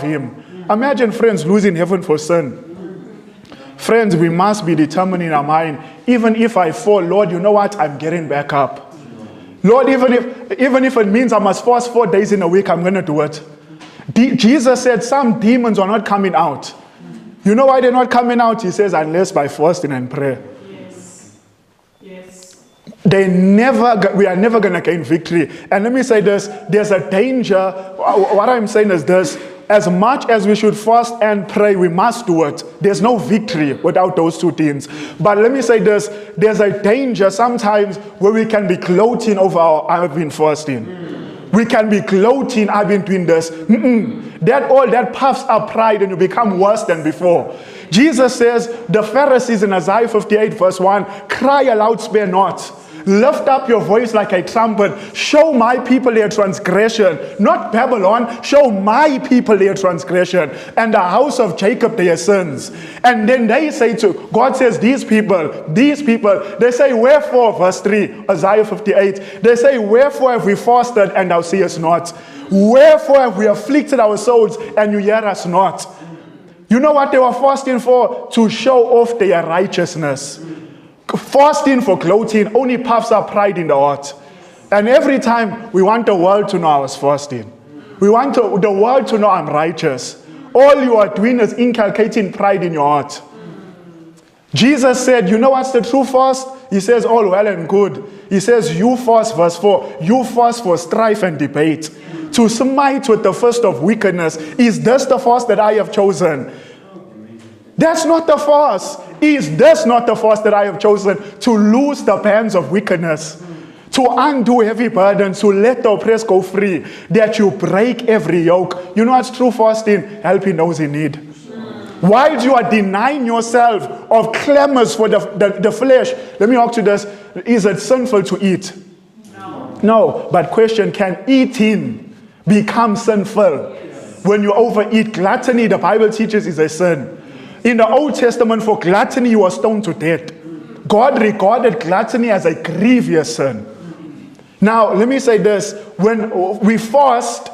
him. Imagine, friends, losing heaven for sin. Friends, we must be determined in our mind, even if I fall, Lord, you know what? I'm getting back up. Lord, even if it means I must fast 4 days in a week, I'm going to do it. Jesus said some demons are not coming out. You know why they're not coming out? He says, unless by fasting and prayer. Yes. We are never going to gain victory. And let me say this, there's a danger. What I'm saying is this, as much as we should fast and pray, we must do it. There's no victory without those two things. But let me say this, there's a danger sometimes where we can be gloating over I've been fasting. We can be gloating, I've been doing this. That puffs up pride and you become worse than before. Jesus says, the Pharisees in Isaiah 58 verse 1, cry aloud, spare not. Lift up your voice like a trumpet. Show my people their transgression. Not Babylon. Show my people their transgression. And the house of Jacob their sins. And then they say God says, these people, they say, wherefore, verse 3, Isaiah 58, they say, wherefore have we fasted and thou seest not? Wherefore have we afflicted our souls and you hear us not? You know what they were fasting for? To show off their righteousness. Fasting for gloating only puffs up pride in the heart. And every time we want the world to know I was fasting. We want the world to know I'm righteous. All you are doing is inculcating pride in your heart. Jesus said, you know what's the true fast? He says, all well and good. He says, you fast, verse 4, you fast for strife and debate. To smite with the fist of wickedness. Is this the fast that I have chosen? That's not the fast. Is this not the fast that I have chosen? To loose the bands of wickedness, to undo heavy burdens, to let the oppressed go free, that you break every yoke. You know what's true fasting? Helping those in need. While you are denying yourself of clamors for the flesh, let me ask you this, is it sinful to eat? No, but question, can eating become sinful? When you overeat, gluttony, the Bible teaches, is a sin. In the Old Testament, for gluttony, you were stoned to death. God regarded gluttony as a grievous sin. Now, let me say this. When we fast,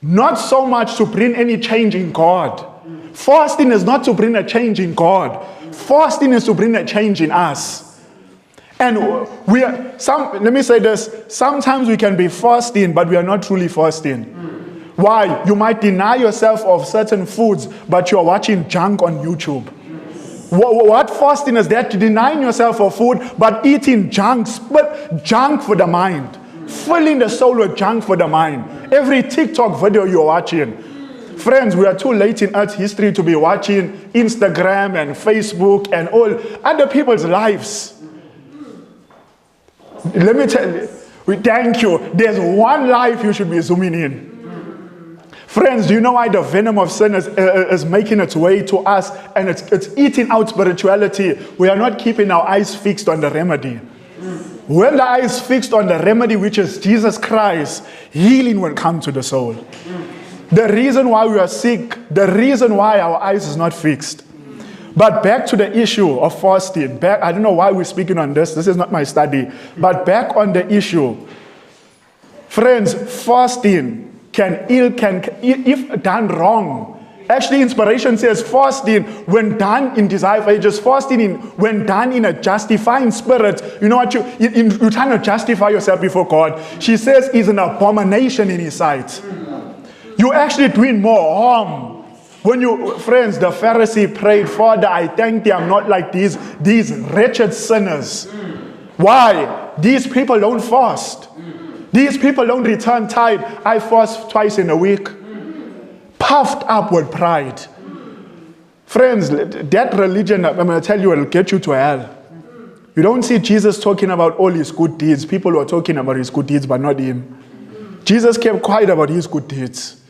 not so much to bring any change in God. Fasting is not to bring a change in God. Fasting is to bring a change in us. And let me say this. Sometimes we can be fasting, but we are not truly fasting. Why? You might deny yourself of certain foods, but you're watching junk on YouTube. What fasting is that? Denying yourself of food, but eating junk for the mind. Filling the soul with junk for the mind. Every TikTok video you're watching. Friends, we are too late in Earth's history to be watching Instagram and Facebook and all other people's lives. Let me tell you, thank you. There's one life you should be zooming in. Friends, do you know why the venom of sin is making its way to us and it's eating out spirituality? We are not keeping our eyes fixed on the remedy. When the eye is fixed on the remedy, which is Jesus Christ, healing will come to the soul. The reason why we are sick, the reason why our eyes is not fixed. But back to the issue of fasting. I don't know why we're speaking on this. This is not my study. But back on the issue. Friends, fasting if done wrong. Actually, inspiration says fasting, when done in desire for ages, when done in a justifying spirit, you know what, you're trying to justify yourself before God. She says is an abomination in his sight. You're actually doing more harm. Friends, the Pharisee prayed, Father, I thank thee I'm not like these wretched sinners. Why? These people don't fast. These people don't return tithe. I fast twice in a week. Puffed up with pride. Friends, that religion, I'm going to tell you, will get you to hell. You don't see Jesus talking about all his good deeds. People were talking about his good deeds, but not him. Jesus kept quiet about his good deeds.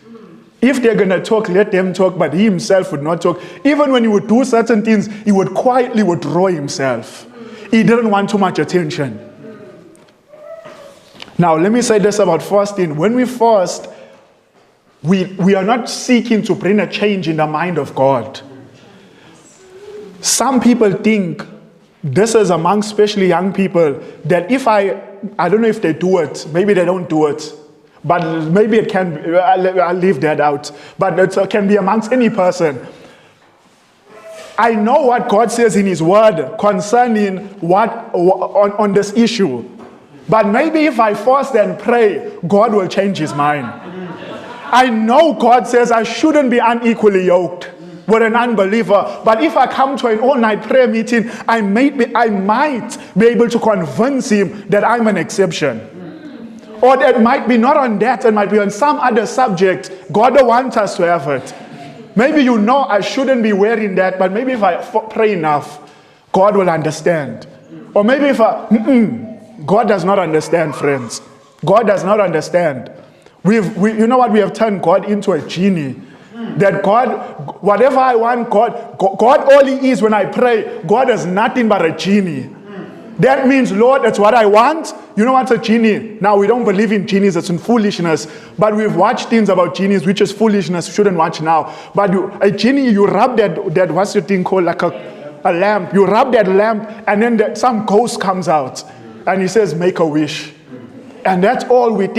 If they're going to talk, let them talk, but he himself would not talk. Even when he would do certain things, he would quietly withdraw himself. He didn't want too much attention. Now, let me say this about fasting. When we fast, we are not seeking to bring a change in the mind of God. Some people think, this is among especially young people, that if I don't know if they do it, maybe they don't do it, But maybe it can be, I'll leave that out. But it can be amongst any person. I know what God says in His Word concerning on this issue. But maybe if I fast and pray, God will change His mind. I know God says I shouldn't be unequally yoked with an unbeliever. But if I come to an all-night prayer meeting, I might be able to convince him that I'm an exception. Or that might be not on that, it might be on some other subject. God don't want us to have it. Maybe you know I shouldn't be wearing that, but maybe if I pray enough, God will understand. Or maybe if God does not understand, friends. God does not understand. You know what? We have turned God into a genie. That God, whatever I want, God all He is when I pray. God is nothing but a genie. That means, Lord, that's what I want. You know what's a genie? Now, we don't believe in genies, it's in foolishness. But we've watched things about genies, which is foolishness, shouldn't watch now. But a genie, you rub that what's the thing called, like a lamp. You rub that lamp, and then some ghost comes out. And he says, make a wish. And that's all we think.